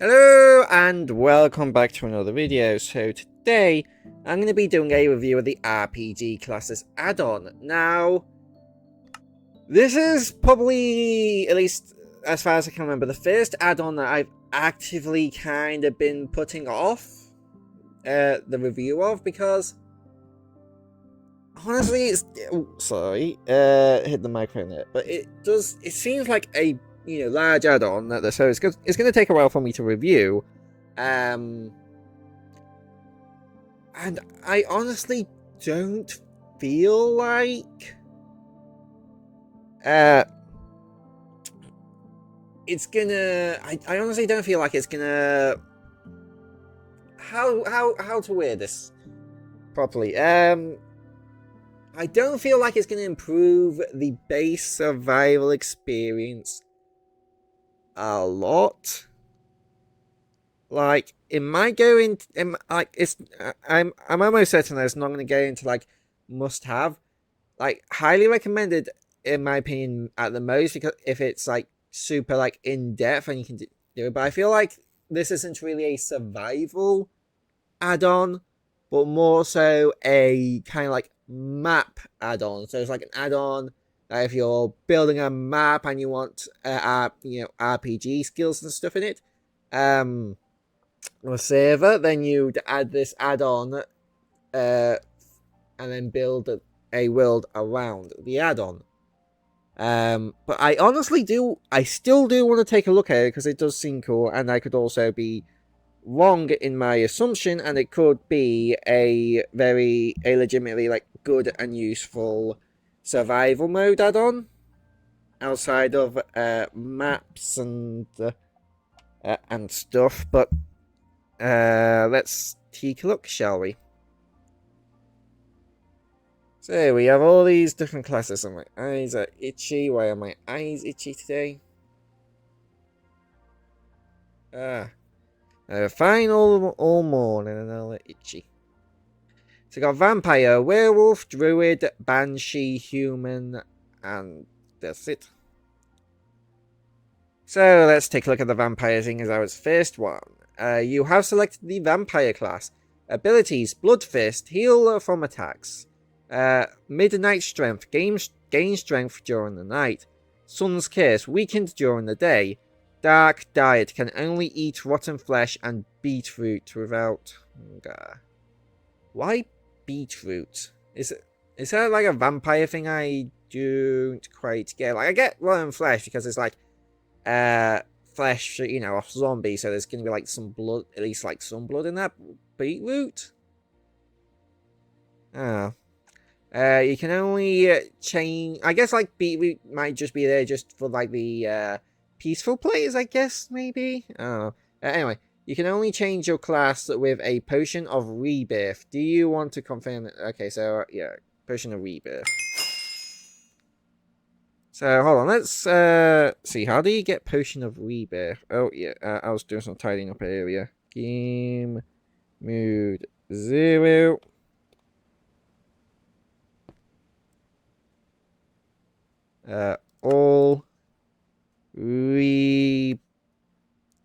Hello and welcome back to another video. So today I'm going to be doing a review of the RPG classes add-on. Now, this is probably, at least as far as I can remember, the first add-on that I've actively kind of been putting off the review of, because honestly hit the microphone there, but it seems like a large add-on so it's going to take a while for me to review. And I honestly don't feel like it's gonna. I honestly don't feel like it's gonna. How to wear this properly? I don't feel like it's gonna improve the base survival experience a lot. Like, it might go in like it's. I'm almost certain that it's not going to go into like must have, like highly recommended in my opinion at the most, because if it's like super like in depth and you can do it. But I feel like this isn't really a survival add-on, but more so a kind of like map add-on. So it's like an add-on that if you're building a map and you want RPG skills and stuff in it, or server, then you'd add this add-on, and then build a world around the add-on. But I still do want to take a look at it because it does seem cool, and I could also be wrong in my assumption, and it could be a legitimately like good and useful survival mode add-on outside of maps and stuff. But let's take a look, shall we? So we have all these different classes, and my eyes are itchy. Why are my eyes itchy today? Fine all morning and all itchy. So we got vampire, werewolf, druid, banshee, human, and that's it. So let's take a look at the vampire thing as our first one. You have selected the vampire class. Abilities: Blood Fist, heal from attacks. Midnight Strength, gain strength during the night. Sun's Curse, weakened during the day. Dark Diet, can only eat rotten flesh and beetroot without hunger. Why beetroot? Is that like a vampire thing? I don't quite get. Like, I get rotten flesh because it's like flesh, off zombie, so there's gonna be like some blood, at least like some blood in that. Beetroot? Oh. You can only change. I guess like beetroot might just be there just for like the peaceful players, I guess, maybe. Oh. Anyway, you can only change your class with a potion of rebirth. Do you want to confirm that? Okay, so yeah, potion of rebirth. So hold on, let's see. How do you get potion of rebirth? Oh yeah, I was doing some tidying up earlier. Game mood 0. All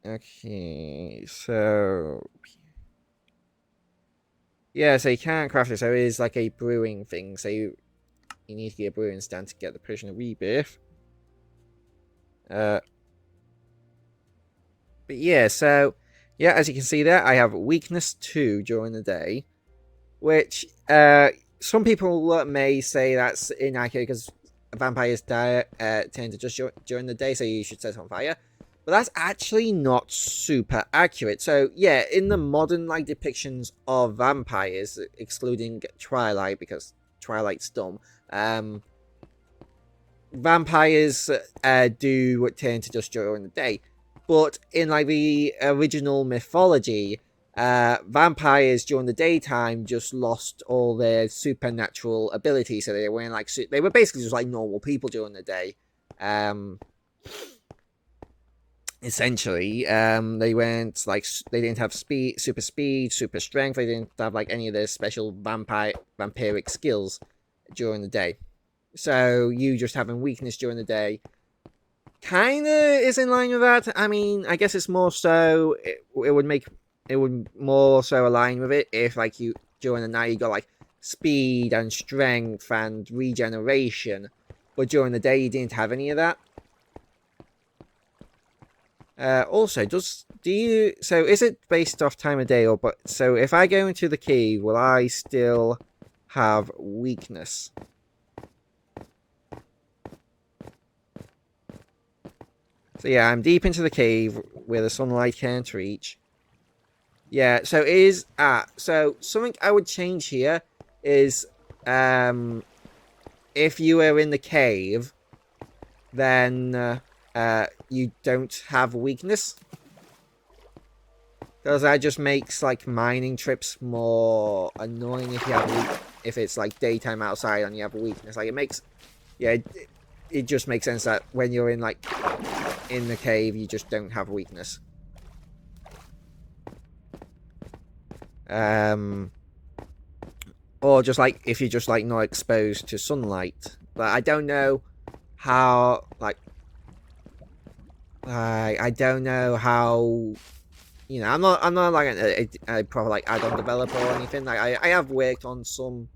okay, so yeah, so you can't craft it, so it is like a brewing thing, so you need to get a brewing stand to get the potion of rebirth. But yeah, so yeah, as you can see there, I have weakness 2 during the day, which some people may say that's inaccurate because vampires tend to just during the day, so you should set on fire. But that's actually not super accurate. So yeah, in the modern like depictions of vampires, excluding Twilight because Twilight's dumb, vampires do tend to just during the day. But in like the original mythology, vampires during the daytime just lost all their supernatural abilities, so they weren't like they were basically just like normal people during the day. Essentially, they weren't like they didn't have super speed, super strength. They didn't have like any of their special vampiric skills during the day. So you just having weakness during the day kind of is in line with that. I mean, I guess it's more so it would more so align with it if like you during the night you got like speed and strength and regeneration, but during the day you didn't have any of that. Also, do you so is it based off time of day or but so if I go into the cave, will I still have weakness? So yeah, I'm deep into the cave where the sunlight can't reach. Yeah, so so something I would change here is if you were in the cave, then you don't have weakness. Because that just makes like mining trips more annoying if you have if it's like daytime outside and you have a weakness. Like it makes it just makes sense that when you're in like in the cave you just don't have weakness. Or just like if you're just like not exposed to sunlight. But I don't know how like I don't know how I'm not like a proper like add-on developer or anything. Like I have worked on some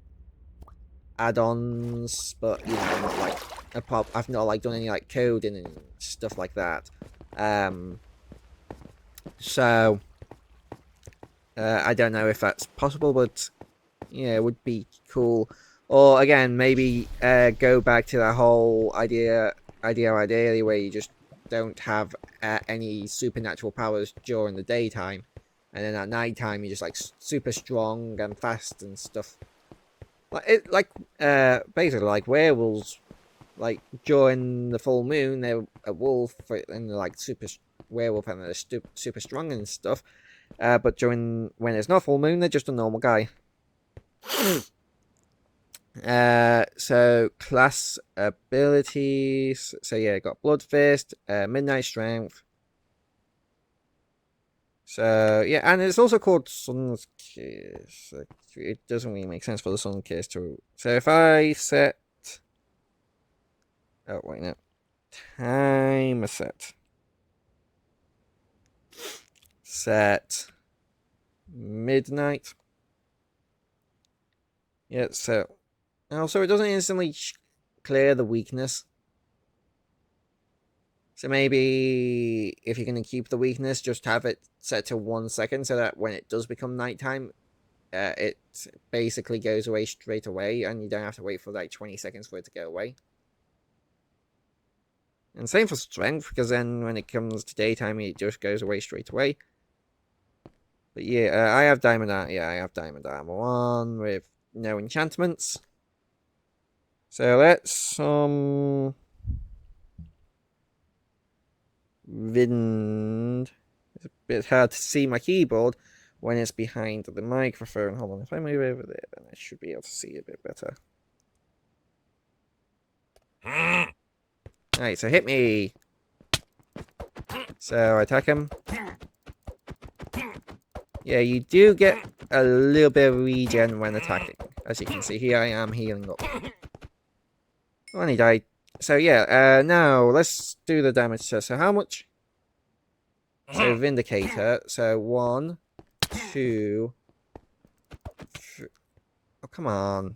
add-ons, but I'm not like I've not like done any like coding and stuff like that. So I don't know if that's possible, but yeah, it would be cool. Or again, maybe go back to that whole idea ideally where you just don't have any supernatural powers during the daytime, and then at nighttime you're just like super strong and fast and stuff. Basically like werewolves. Like during the full moon, they're a wolf, and they're like super werewolf, and they're super strong and stuff. But when it's not full moon, they're just a normal guy. So class abilities. So yeah, got Blood Fist, Midnight Strength. So yeah, and it's also called Sun's Kiss. It doesn't really make sense for the Sun's Kiss to. So if I set. Oh wait, no. Timer set. Set. Midnight. Yeah. So. Also, it doesn't instantly clear the weakness. So maybe if you're going to keep the weakness, just have it set to 1 second so that when it does become nighttime, it basically goes away straight away and you don't have to wait for like 20 seconds for it to go away. And same for strength, because then when it comes to daytime, it just goes away straight away. But yeah, I have diamond armor. Yeah, I have diamond armor 1 with no enchantments. So let's Wind. It's a bit hard to see my keyboard when it's behind the microphone. Hold on, if I move over there, then I should be able to see a bit better. Alright, so hit me. So I attack him. Yeah, you do get a little bit of regen when attacking. As you can see, here I am healing up. Oh, and he died. So yeah, now let's do the damage test. So how much? So Vindicator. So 1, 2. Oh, come on.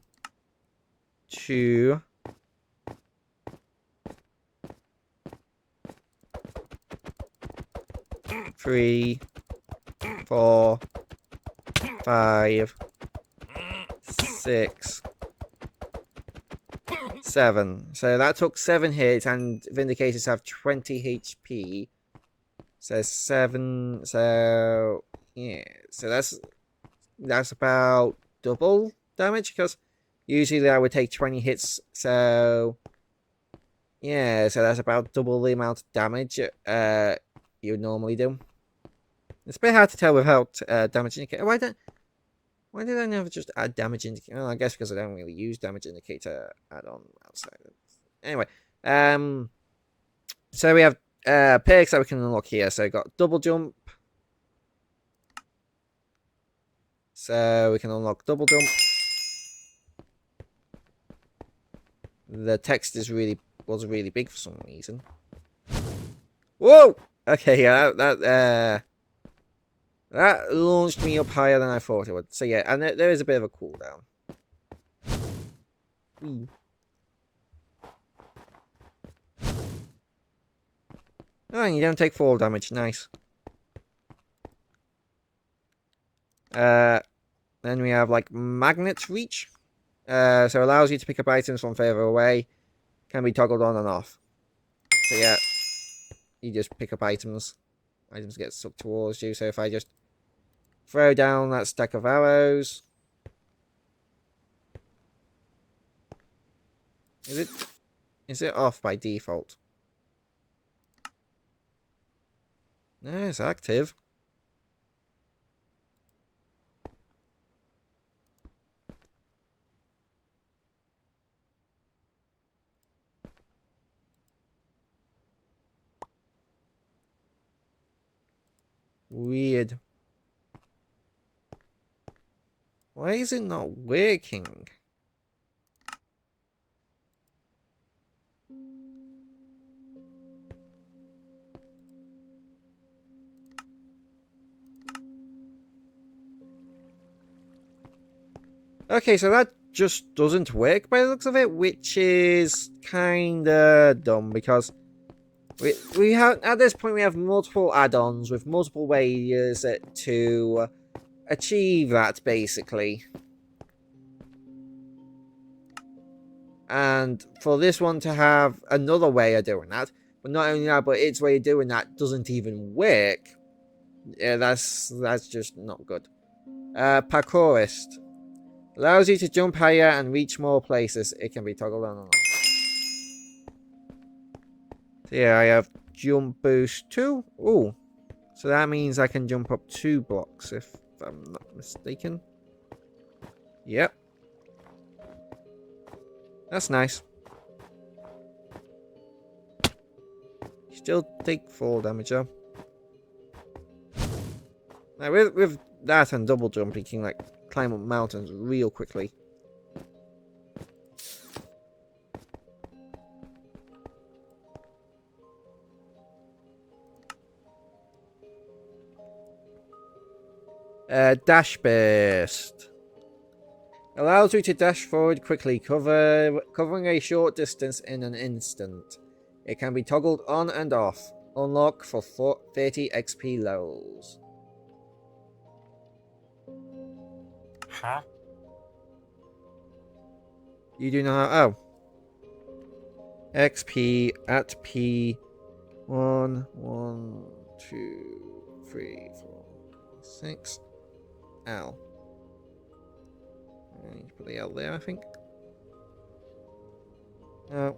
2. 3. 4. 5. 6. 7. So that took 7 hits, and Vindicators have 20 HP. So 7. So yeah. So that's about double damage, because usually I would take 20 hits. So yeah. So that's about double the amount of damage you would normally do. It's a bit hard to tell without damage indicator. Why did I never just add damage indicator? Well, I guess because I don't really use damage indicator add-on outside. Anyway, so we have perks that we can unlock here. So we got double jump. So we can unlock double jump. The text was really big for some reason. Whoa! Okay, yeah, that launched me up higher than I thought it would. So yeah, and there is a bit of a cooldown. Whee. Oh, and you don't take fall damage. Nice. Then we have like Magnet's Reach. So allows you to pick up items from further away. Can be toggled on and off. So yeah, you just pick up items. Items get sucked towards you. So if I just throw down that stack of arrows. Is it off by default? No, it's active. Weird. Why is it not working? Okay, so that just doesn't work by the looks of it, which is kinda dumb because we have at this point we have multiple add-ons with multiple ways to achieve that basically. And for this one to have another way of doing that, but not only that, but its way of doing that doesn't even work. Yeah, that's just not good. Parkourist. Allows you to jump higher and reach more places. It can be toggled on and off. So yeah, I have jump boost 2. Ooh. So that means I can jump up 2 blocks if I'm not mistaken. Yep. That's nice. Still take fall damage though. Now with that and double jump, you can like climb up mountains real quickly. Dash burst. Allows you to dash forward quickly, covering a short distance in an instant. It can be toggled on and off. Unlock for 30 XP levels. Huh? You do not. Oh. XP at P. 1, 1, 2, 3, 4, 6. L. I need to put the L there, I think. No.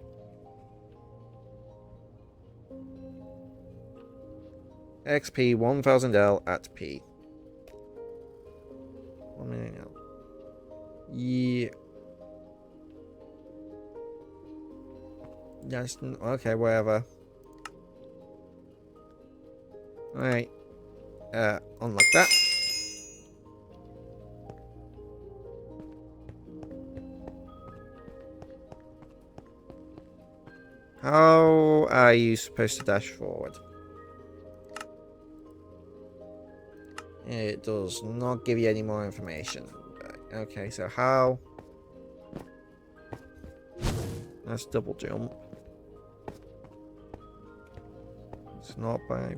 XP 1000L at P. 1 million L. Yeah. That's okay, whatever. Alright. Unlock that. How are you supposed to dash forward? It does not give you any more information. Okay, so how? That's double jump. It's not by...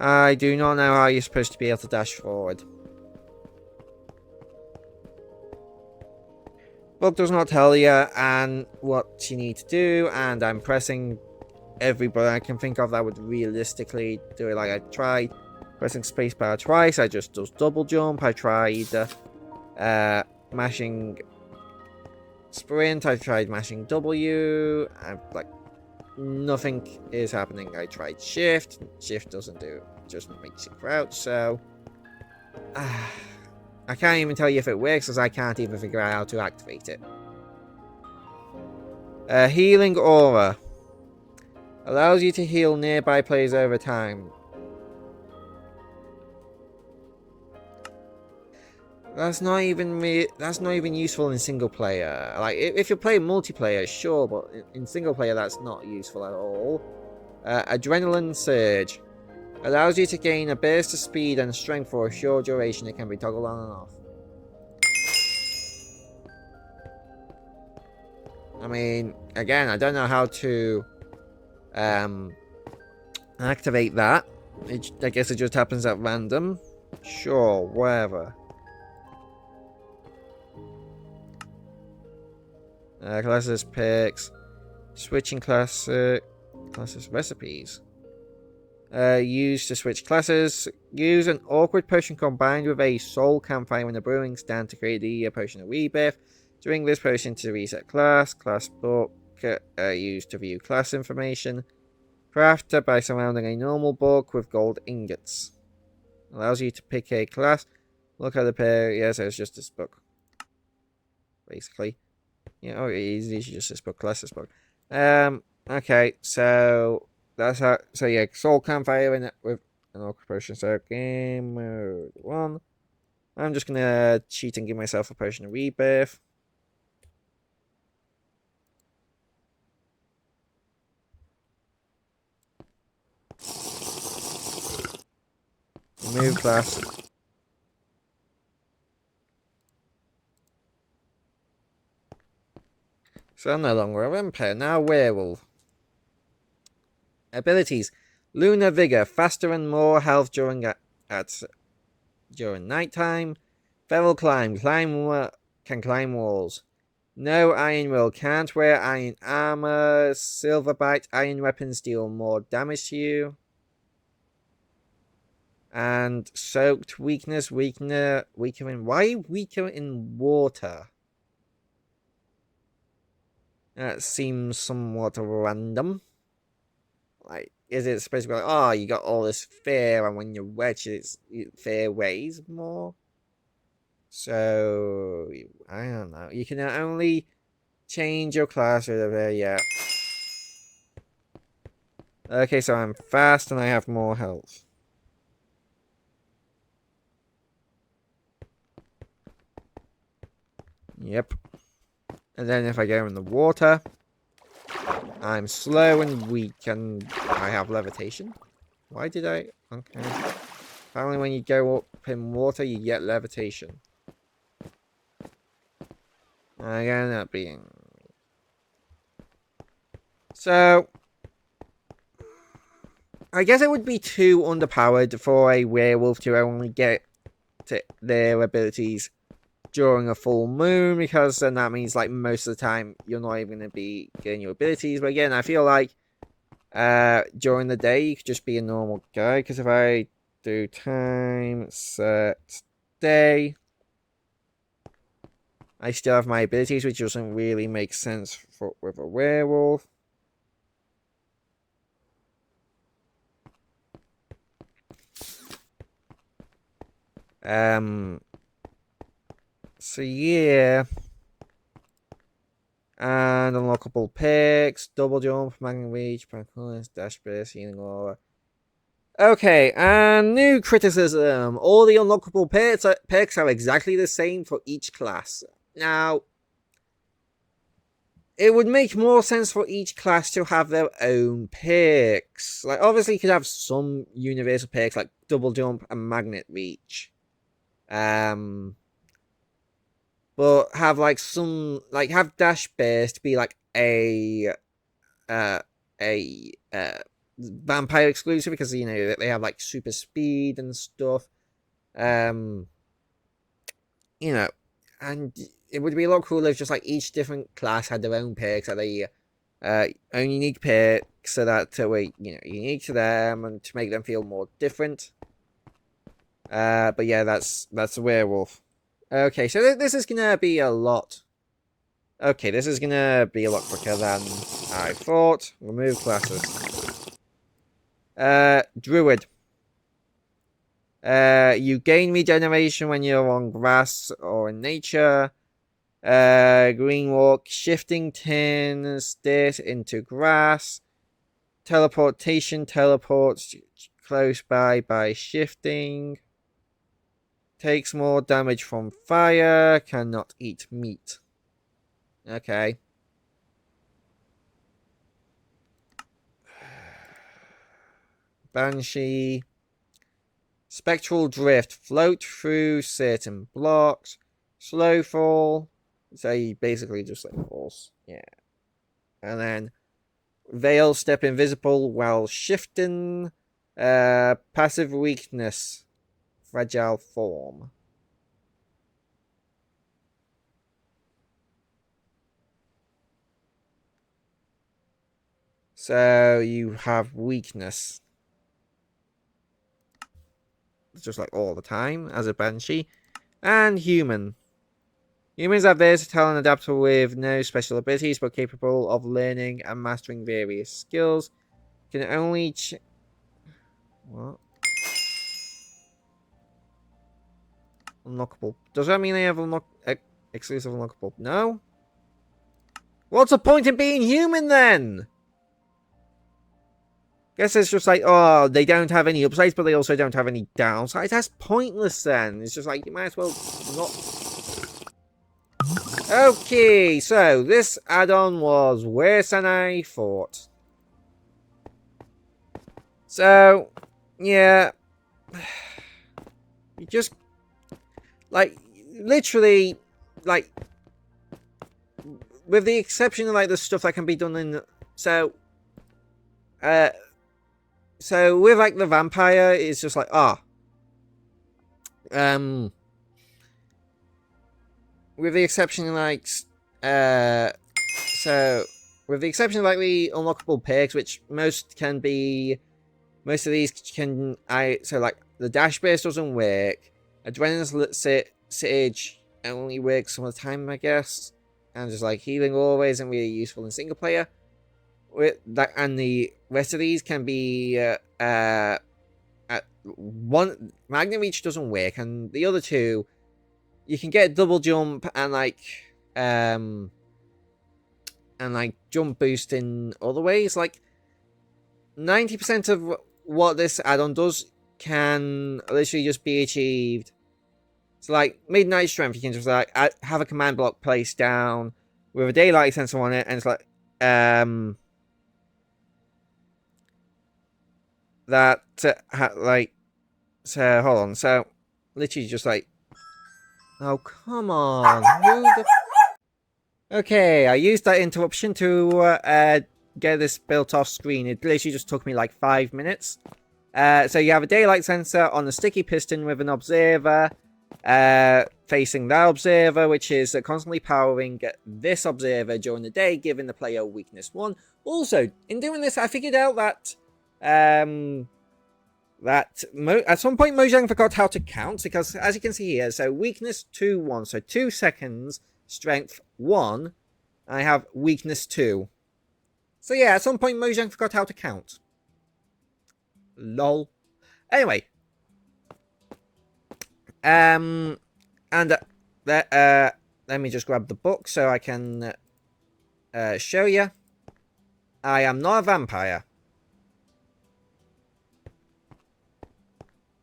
I do not know how you're supposed to be able to dash forward. Book does not tell you and what you need to do, and I'm pressing every button I can think of that would realistically do it. Like I tried pressing spacebar twice, I just does double jump. I tried mashing sprint, I tried mashing W, I'm like nothing is happening. I tried shift doesn't do it, just makes you crouch. So I can't even tell you if it works because I can't even figure out how to activate it. Healing Aura. Allows you to heal nearby players over time. That's not even useful in single player. Like if you're playing multiplayer, sure, but in single player that's not useful at all. Adrenaline surge allows you to gain a burst of speed and strength for a short duration. It can be toggled on and off. I mean, again, I don't know how to activate that. I guess it just happens at random. Sure, whatever. Classes picks. Switching classes recipes. Used to switch classes. Use an awkward potion combined with a soul campfire in a brewing stand to create the potion of rebirth. Drink this potion to reset class. Class book. Used to view class information. Crafted by surrounding a normal book with gold ingots. Allows you to pick a class. Look at the pair. Yes, it's just this book. Basically. Yeah, oh, it's just this book. Class this book. Okay, so that's how. So yeah, soul campfire in it with an awkward potion. So game mode 1. I'm just gonna cheat and give myself a potion of rebirth. Remove class. So I'm no longer a vampire, now werewolf. Abilities: Lunar Vigor, faster and more health during nighttime. Feral Climb, can climb walls. No Iron Will, can't wear iron armor. Silver Bite, iron weapons deal more damage to you. And Soaked Weakness, weaker in... Why weaker in water? That seems somewhat random. Like, is it supposed to be like, oh, you got all this fear, and when you're wet, fear weighs more? So, I don't know. You can only change your class or whatever, yeah. Okay, so I'm fast and I have more health. Yep. And then if I go in the water, I'm slow and weak and I have levitation. Why did I? Okay. Apparently when you go up in water, you get levitation. I end up being... So... I guess it would be too underpowered for a werewolf to only get to their abilities during a full moon, because then that means like most of the time you're not even going to be getting your abilities. But again, I feel like during the day you could just be a normal guy, because if I do time set day, I still have my abilities, which doesn't really make sense with a werewolf. So yeah. And unlockable perks, double jump, magnet reach, parkour, dash burst, healing aura. Okay, and new criticism. All the unlockable perks are exactly the same for each class. Now, it would make more sense for each class to have their own perks. Like, obviously, you could have some universal perks like double jump and magnet reach. But have like some, like have dash burst be like a vampire exclusive, because you know they have like super speed and stuff. You know, and it would be a lot cooler if just like each different class had their own perks, that they own unique perks, so that were, you know, unique to them and to make them feel more different. But yeah, that's a werewolf. Okay, so this is gonna be a lot. Okay, this is gonna be a lot quicker than I thought. Remove classes. Druid. You gain regeneration when you're on grass or in nature. Green walk, shifting turns this into grass. Teleportation teleports close by shifting. takes more damage from fire, cannot eat meat. Okay. Banshee. Spectral drift. Float through certain blocks. Slow fall. So you basically just like falls. Yeah. And then Veil, step invisible while shifting. Passive weakness. Fragile form. So you have weakness. Just like all the time as a Banshee. And human. Humans are versatile and adaptable with no special abilities, but capable of learning and mastering various skills. Can only what? Unlockable. Does that mean they have exclusive unlockable? No? What's the point in being human then? Guess it's just like, oh, they don't have any upsides, but they also don't have any downsides. That's pointless then. It's just like, you might as well not. Okay, so this add-on was worse than I thought. So, yeah. You just, like, literally, like, with the exception of, like, the stuff that can be done in, so with, like, the vampire, it's just like, with the exception of, like, so, with the exception of, like, the unlockable perks, which most of these can, so, like, the dash burst doesn't work, Adrenaline's Sage only works some of the time, I guess, and just, like, healing always isn't really useful in single player. With that, and the rest of these can be at one Magnet Reach doesn't work, and the other two you can get double jump and like jump boost in other ways. Like 90% of what this add-on does can literally just be achieved. So like Midnight Strength, you can just like have a command block placed down with a daylight sensor on it, and it's like so hold on, so literally just like, oh come on, okay, I used that interruption to get this built off screen. It literally just took me like 5 minutes. So you have a daylight sensor on the sticky piston with an observer facing that observer, which is constantly powering this observer during the day, giving the player weakness 1. Also, in doing this, I figured out that at some point Mojang forgot how to count, because as you can see here, so weakness 2, 1, so 2 seconds, strength 1, I have weakness 2. So yeah, at some point Mojang forgot how to count. Lol. Anyway. And let me just grab the book so I can show you. I am not a vampire.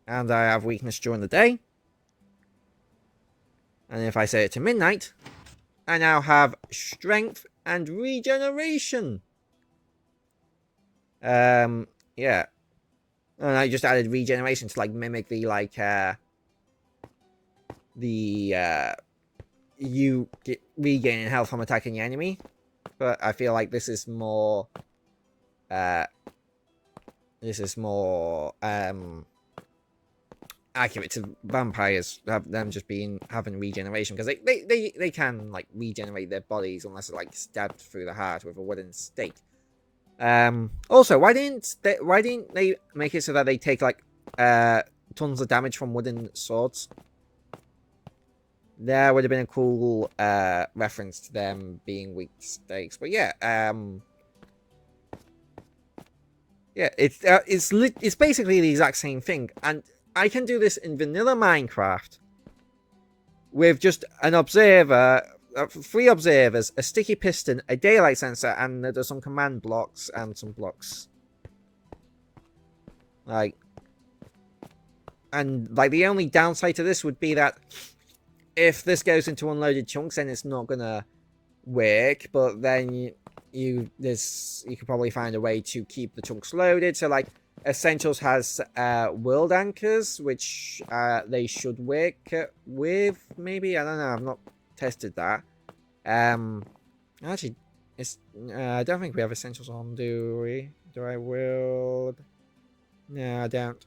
And I have weakness during the day. And if I set it to midnight, I now have strength and regeneration. Yeah. And I just added regeneration to like mimic the like you get regaining health from attacking the enemy. But I feel like this is more accurate to vampires, have them just having regeneration, because they can like regenerate their bodies unless they're like stabbed through the heart with a wooden stake. Also, why didn't they make it so that they take like tons of damage from wooden swords? That would have been a cool reference to them being weak stakes. But yeah, yeah, it's basically the exact same thing, and I can do this in vanilla Minecraft with just an observer, 3 observers, a sticky piston, a daylight sensor, and there's some command blocks and some blocks. Like, and like the only downside to this would be that if this goes into unloaded chunks, then it's not gonna work. But then you could probably find a way to keep the chunks loaded. So like Essentials has world anchors, which they should work with. Maybe, I don't know. I've not tested that. Actually, it's I don't think we have Essentials on, do we? Do I world? No, I don't.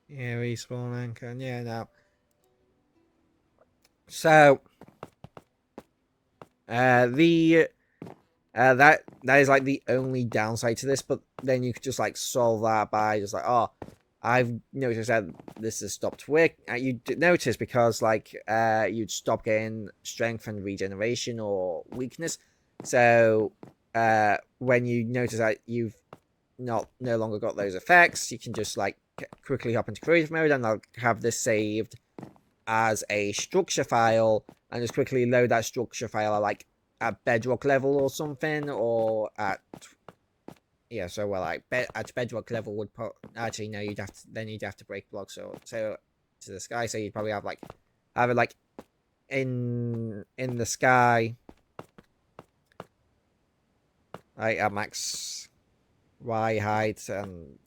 Yeah, respawn anchor. Yeah, no. So, that is like the only downside to this, but then you could just like solve that by just like, oh, I've noticed that this has stopped work. You notice because like you'd stop getting strength and regeneration or weakness. So when you notice that you've no longer got those effects, you can just like quickly hop into creative mode, and I'll have this saved as a structure file, and just quickly load that structure file like at bedrock level or something, or at so well like at bedrock level would actually no, you'd have to break blocks so to the sky, so you'd probably have it like in the sky, like at max Y height, and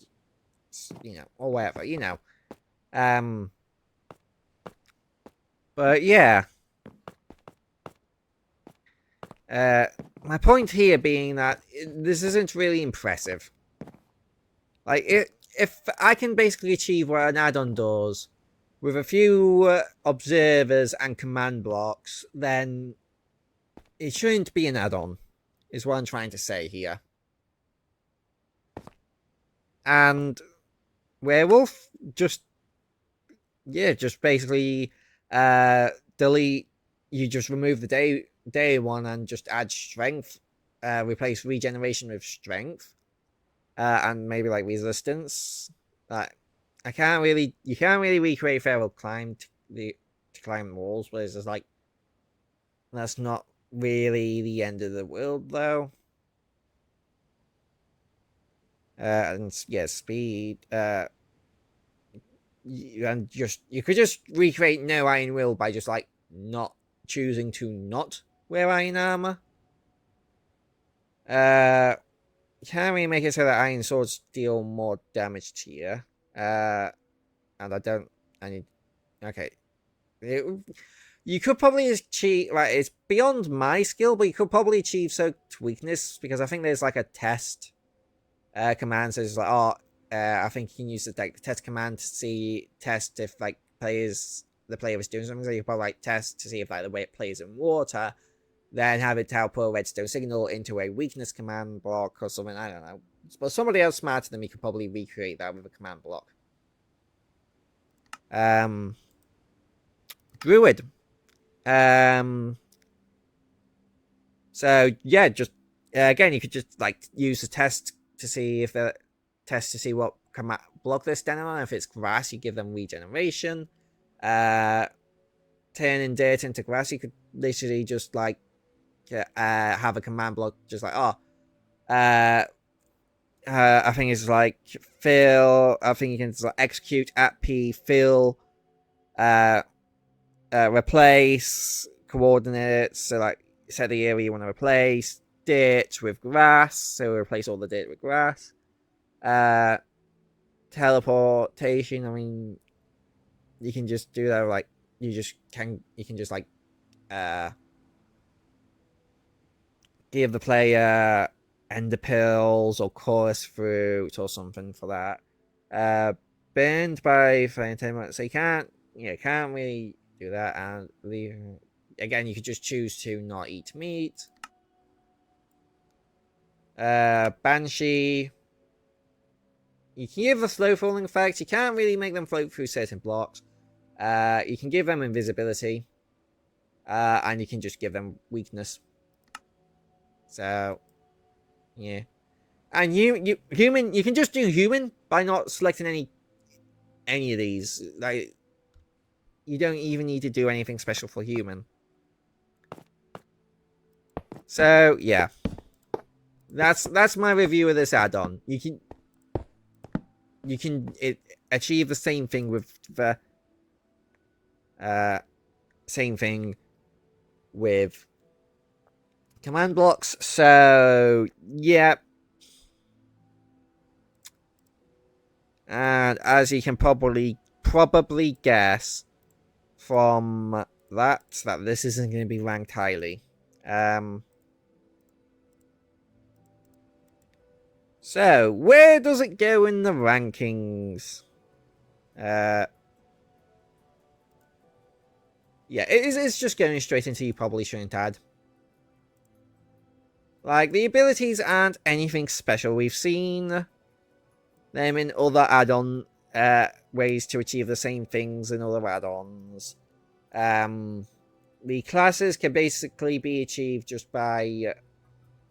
or whatever, but yeah, my point here being that this isn't really impressive. Like, if I can basically achieve what an add-on does with a few observers and command blocks, then it shouldn't be an add-on, is what I'm trying to say here. And Werewolf just basically delete. You just remove the day one and just add strength. Replace regeneration with strength, and maybe like resistance. You can't really recreate feral climb to climb walls, but it's just like that's not really the end of the world though. And yeah, speed. And you could just recreate no iron will by just like not choosing to not wear iron armor. Can we make it so that iron swords deal more damage to you? And okay. You could probably achieve, like, it's beyond my skill, but you could probably achieve soaked weakness, because I think there's like a test command, so it's like, I think you can use the test command to test if like the player is doing something. So you can probably like test to see if like the way it plays in water, then have it output a redstone signal into a weakness command block or something. I don't know. But somebody else smarter than me could probably recreate that with a command block. Druid. So yeah, just again, you could just like use the test to see what command block they're standing on. If it's grass, you give them regeneration. Turning dirt into grass, you could literally just like have a command block, just like I think it's like fill. I think you can just, like, execute at P fill, replace coordinates. So like set the area you want to replace dirt with grass. So replace all the dirt with grass. Teleportation. I mean, you can just do that. Like you can just like give the player ender pills or chorus fruit or something for that. Burned by flame entertainment, so you can't really do that. And again, you could just choose to not eat meat. Banshee, you can give a slow falling effect. You can't really make them float through certain blocks. You can give them invisibility, and you can just give them weakness. So yeah, and human, you can just do human by not selecting any of these. Like, you don't even need to do anything special for human. So yeah, That's my review of this add-on. You can achieve the same thing with the same thing with command blocks. So yeah, and as you can probably guess from that this isn't going to be ranked highly. So where does it go in the rankings? Yeah, it's just going straight into you probably shouldn't add. Like, the abilities aren't anything special. We've seen them in other add-on ways to achieve the same things in other add-ons. The classes can basically be achieved just by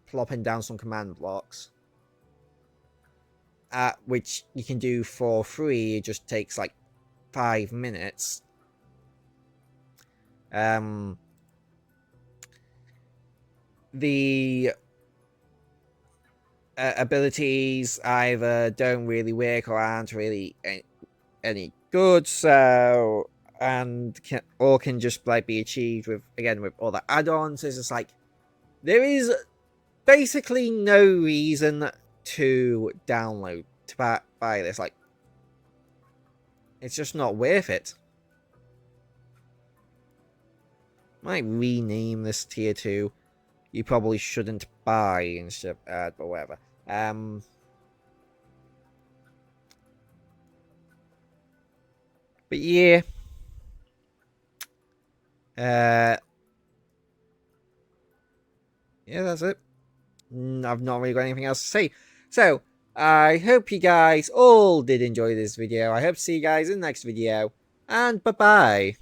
plopping down some command blocks. Which you can do for free. It just takes like 5 minutes. The abilities either don't really work or aren't really any good, so can just like be achieved with other add-ons. It's just like there is basically no reason to download to buy this. Like, it's just not worth it. Might rename this tier 2. You probably shouldn't buy instead of add, but whatever. But yeah. Yeah, that's it. I've not really got anything else to say. So, I hope you guys all did enjoy this video. I hope to see you guys in the next video. And bye-bye.